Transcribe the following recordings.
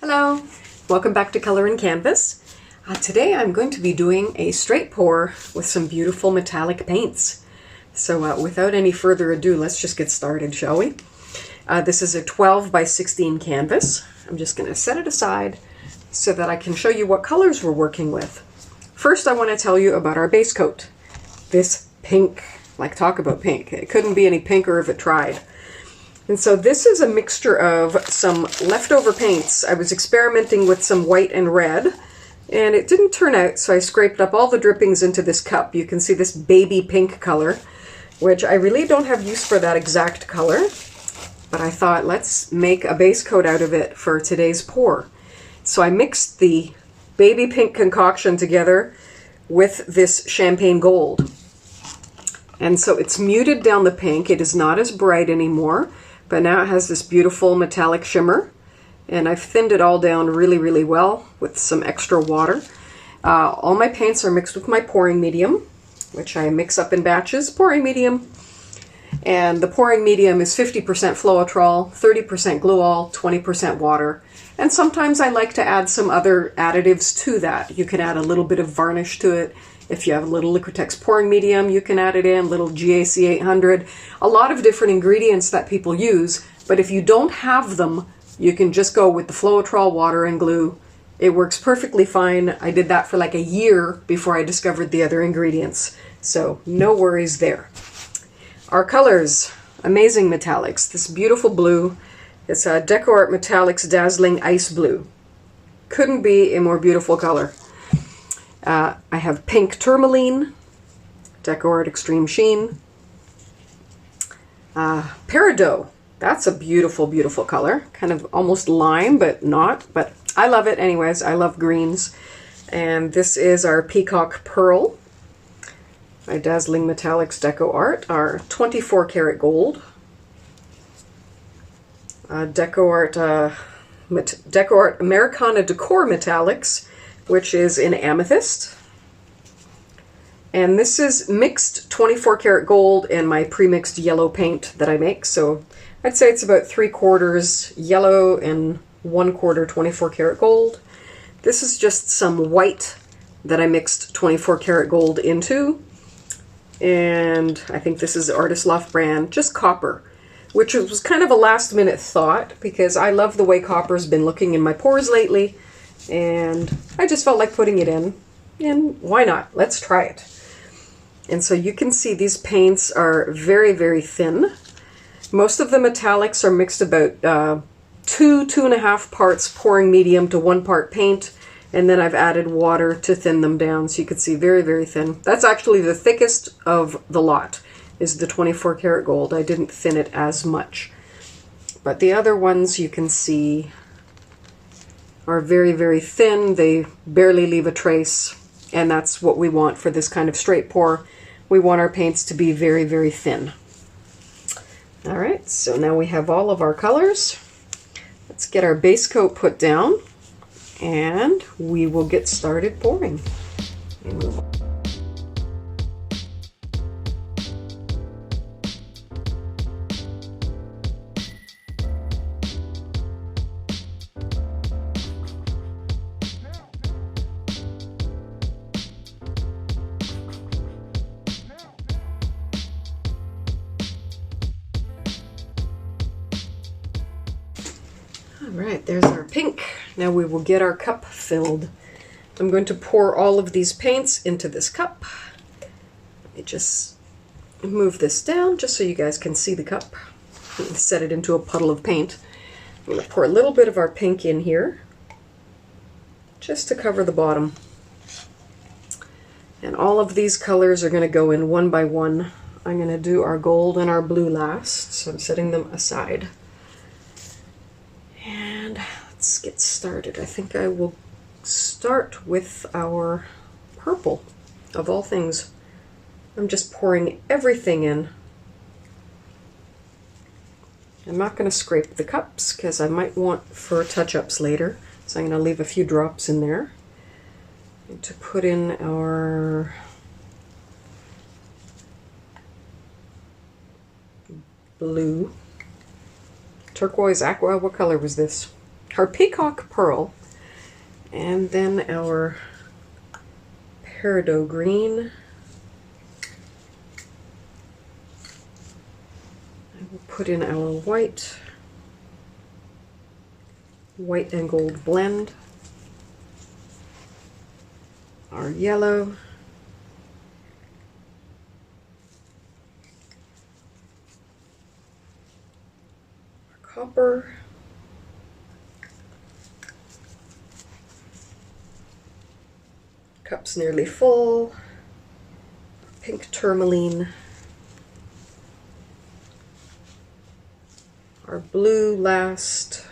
Hello, welcome back to Color and Canvas. Today I'm going to be doing a straight pour with some beautiful metallic paints. So without any further ado, let's just get started, shall we? This is a 12 by 16 canvas. I'm just going to set it aside so that I can show you what colors we're working with. First, I want to tell you about our base coat. This pink, like talk about pink. It couldn't be any pinker if it tried. And so this is a mixture of some leftover paints. I was experimenting with some white and red, and it didn't turn out, so I scraped up all the drippings into this cup. You can see this baby pink color, which I really don't have use for that exact color, but I thought let's make a base coat out of it for today's pour. So I mixed the baby pink concoction together with this champagne gold. And so it's muted down the pink. It is not as bright anymore. But now it has this beautiful metallic shimmer, and I've thinned it all down really, really well with some extra water. All my paints are mixed with my pouring medium, which I mix up in batches, pouring medium. And the pouring medium is 50% Floetrol, 30% Gluol, 20% water. And sometimes I like to add some other additives to that. You can add a little bit of varnish to it. If you have a little Liquitex pouring medium, you can add it in, little GAC 800. A lot of different ingredients that people use, but if you don't have them, you can just go with the Floetrol, water, and glue. It works perfectly fine. I did that for like a year before I discovered the other ingredients, so no worries there. Our colors, amazing metallics. This beautiful blue, it's a DecoArt Metallics Dazzling Ice Blue. Couldn't be a more beautiful color. I have pink tourmaline, DecoArt Extreme Sheen, Peridot. That's a beautiful, beautiful color. Kind of almost lime, but not. But I love it anyways. I love greens. And this is our Peacock Pearl by Dazzling Metallics DecoArt, our 24 karat gold. DecoArt Americana Decor Metallics, which is in amethyst. And this is mixed 24 karat gold and my pre-mixed yellow paint that I make. So I'd say it's about 3/4 yellow and 1/4 24 karat gold. This is just some white that I mixed 24 karat gold into. And I think this is Artist Loft brand, just copper, which was kind of a last minute thought because I love the way copper's been looking in my pours lately. And I just felt like putting it in, and why not? Let's try it. And so you can see these paints are very, very thin. Most of the metallics are mixed about 2.5 parts pouring medium to 1 part paint, and then I've added water to thin them down, so you can see very, very thin. That's actually the thickest of the lot, is the 24 karat gold. I didn't thin it as much. But the other ones you can see are very, very thin. They barely leave a trace, and that's what we want for this kind of straight pour. We want our paints to be very, very thin. All right, so now we have all of our colors. Let's get our base coat put down, and we will get started pouring. Alright, there's our pink. Now we will get our cup filled. I'm going to pour all of these paints into this cup. Let me just move this down just so you guys can see the cup. Set it into a puddle of paint. I'm going to pour a little bit of our pink in here, just to cover the bottom. And all of these colors are going to go in one by one. I'm going to do our gold and our blue last, so I'm setting them aside. And let's get started. I think I will start with our purple, of all things. I'm just pouring everything in. I'm not going to scrape the cups because I might want for touch-ups later, so I'm going to leave a few drops in there. And to put in our blue. Turquoise aqua, what color was this? our peacock pearl, and then our peridot green. I will put in our white and gold blend, our yellow, our copper, cup's nearly full, pink tourmaline, our blue last,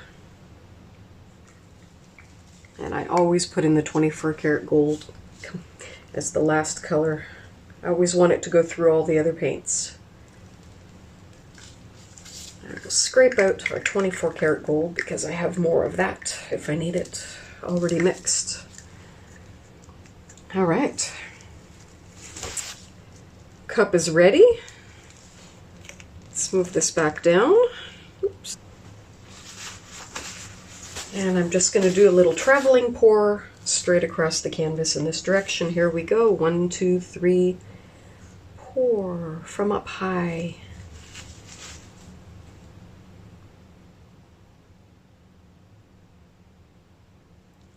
and I always put in the 24 karat gold as the last color. I always want it to go through all the other paints. I will scrape out our 24 karat gold because I have more of that if I need it already mixed. All right, cup is ready. Let's move this back down. Oops. And I'm just going to do a little traveling pour straight across the canvas in this direction. Here we go. 1, 2, 3, pour from up high.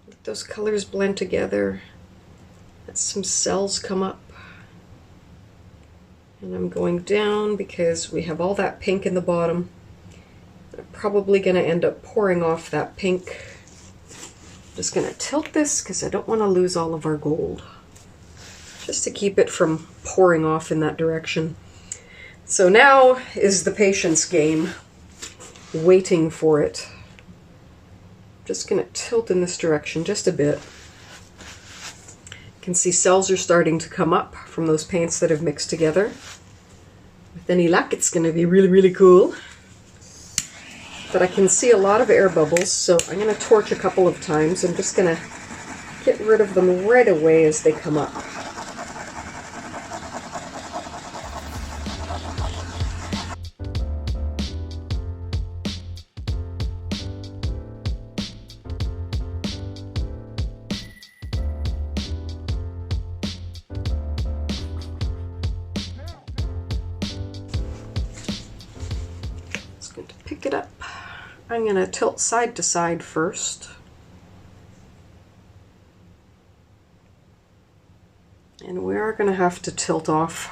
Let those colors blend together. Let some cells come up. And I'm going down because we have all that pink in the bottom. I'm probably going to end up pouring off that pink. Just going to tilt this because I don't want to lose all of our gold. Just to keep it from pouring off in that direction. So now is the patience game. Waiting for it. Just going to tilt in this direction just a bit. You can see cells are starting to come up from those paints that have mixed together. With any luck, it's going to be really, really cool. But I can see a lot of air bubbles, so I'm going to torch a couple of times. I'm just going to get rid of them right away as they come up. Going to pick it up. I'm going to tilt side to side first. And we are going to have to tilt off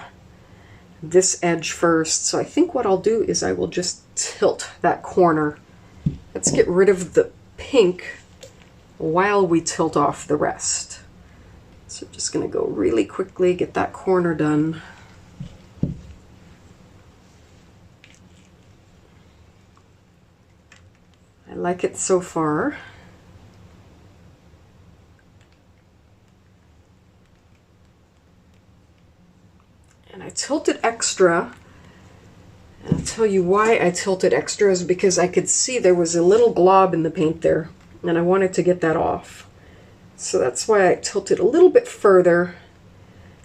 this edge first. So I think what I'll do is I will just tilt that corner. Let's get rid of the pink while we tilt off the rest. So I'm just going to go really quickly, get that corner done. I like it so far. And I tilted extra. And I'll tell you why I tilted extra is because I could see there was a little glob in the paint there, and I wanted to get that off. So that's why I tilted a little bit further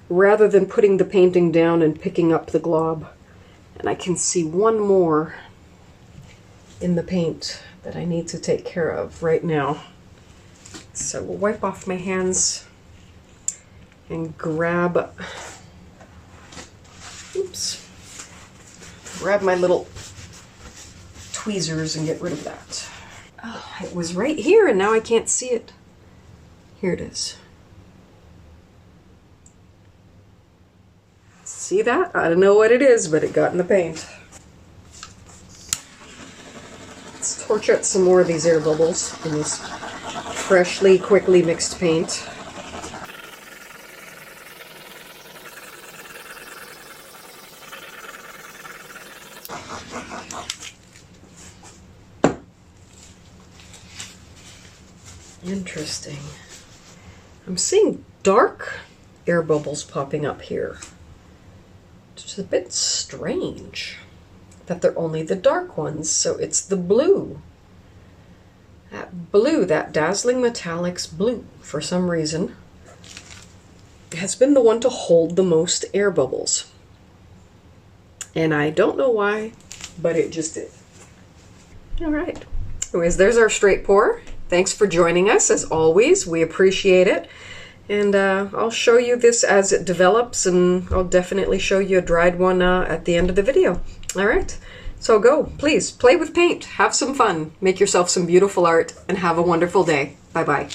rather than putting the painting down and picking up the glob. And I can see one more in the paint that I need to take care of right now. So we'll wipe off my hands and grab, grab my little tweezers and get rid of that. Oh, it was right here and now I can't see it. Here it is. See that? I don't know what it is, but it got in the paint. Torch out some more of these air bubbles in this freshly, quickly mixed paint. Interesting. I'm seeing dark air bubbles popping up here. It's a bit strange that they're only the dark ones, so it's the blue. That blue, that Dazzling Metallics blue, for some reason, has been the one to hold the most air bubbles. And I don't know why, but it just did. All right, Anyways, there's our straight pour. Thanks for joining us, as always. We appreciate it. And I'll show you this as it develops, and I'll definitely show you a dried one at the end of the video. All right, so go, please, play with paint, have some fun, make yourself some beautiful art, and have a wonderful day. Bye-bye.